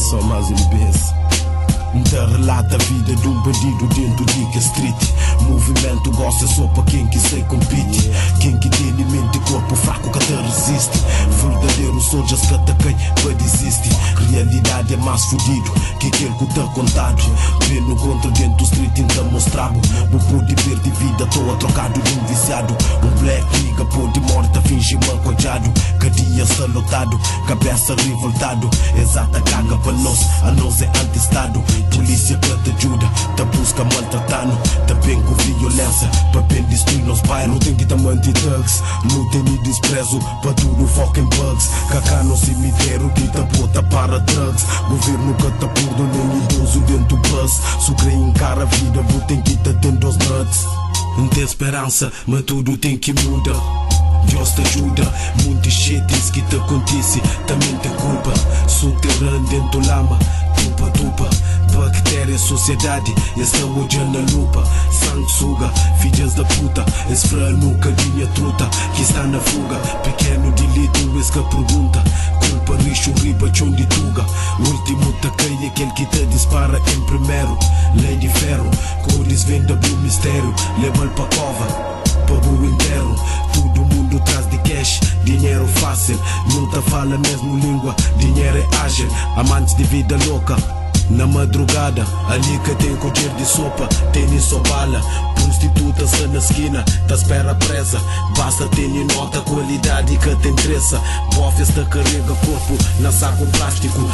só mais limpeza. Te relata a vida de um bandido dentro de que street. Movimento gosta só para quem que sei compete. Quem que tem mente e corpo fraco que te resiste. Verdadeiro soldiers que ataquei para desistir. Realidade é mais fudido que aquele que te contado. Vê no contra dentro do street ainda mostrado. Vou poder ver de vida toa trocado de um viciado. Um black liga pode morta finge mancojado. Cadia salotado, cabeça revoltado. Exata caga para nós, a nós é anti-estado. Polícia que te ajuda, te busca maltratando. Te bem com violência, para bem destruir nos bairros. Não tem que te anti-thugs, não tem nem desprezo para tudo fucking bugs. Cacá no cemitério que te bota para drugs. Governo que te acorda nem idoso dentro do bus. Se crê encara a vida, vou ter que te atender os nuts. Não tem esperança, mas tudo tem que mudar. Deus te ajuda, muitos shitings que te acontece, também te culpa. Soterrando dentro do lama, tupa. Bactéria, sociedade, essa hoje na lupa. Sanguessuga, filhas da puta, esse fra nunca tinha truta. Que está na fuga, pequeno delito, esse que pergunta. Culpa, lixo, riba, chão de tuga. O último taquei é aquele que te dispara em primeiro. Lei de ferro, cores vem do mistério. Leva-lhe pra cova, para o enterro. Todo mundo traz de cash, dinheiro fácil. Não te fala mesmo língua, dinheiro é ágil. Amantes de vida louca, na madrugada, ali que tem colher de sopa, tênis só bala. Prostitutas na esquina, te espera presa. Basta ter nota, qualidade que te interessa. Bofes te carrega corpo na saco plástico.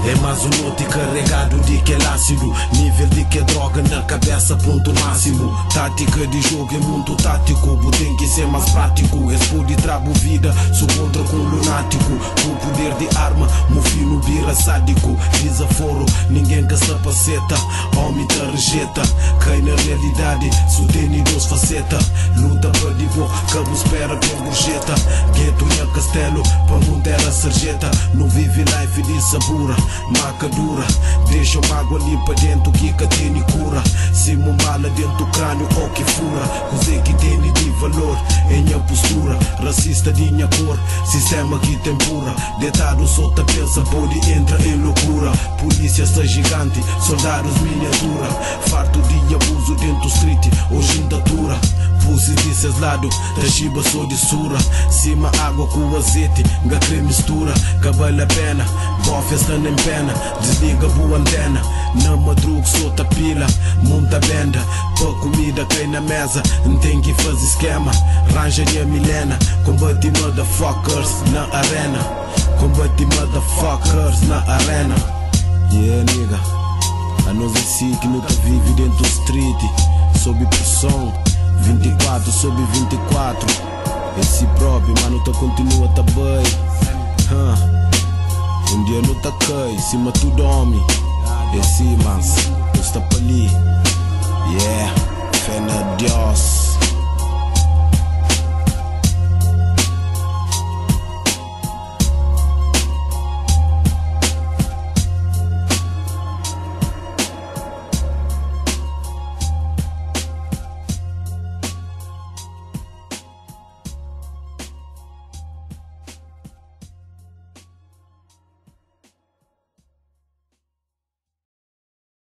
É mais um note carregado de que é ácido. Nível de que é droga na cabeça, ponto máximo. Tática de jogo é muito tático. Tem que ser mais prático. Expor de trabo vida, sou contra com lunático. Com poder de arma, meu filho vira sádico. Desaforo, ninguém que se paceta. Homem te rejeita. Cai na realidade, só tem duas facetas. Luta para digo, cabo espera bem gorjeta. Gueto e castelo, para montar a sarjeta. Não vive life de sabura, maca dura. Deixa mágoa limpa dentro que tem cura. Se uma bala dentro do crânio ou que fura. Coisa que tem de valor em minha postura. Racista de minha cor, sistema que tem pura. Deitado só te pensa, pode entra em loucura. Polícia está gigante, soldados miniatura. Farto de abuso dentro do street, hoje ainda dura. Pussy desses lados, da chiba sou de sura. Cima água com azeite, gacre mistura. Cabelo a pena, bofes tá nem pena. Desliga boa antena, na madruga solta pila. Monta benda, pra comida cai na mesa. Não tem que fazer esquema, ranja de milena. Combate motherfuckers na arena. Combate motherfuckers na arena. Yeah nigga, a nós é assim que nunca vive dentro do street. Sob pressão, 24 sobre 24. Esse próprio, mano, tá continua tá bem. Um dia não tá cai, cima tu dorme. Esse mans, está pra ali.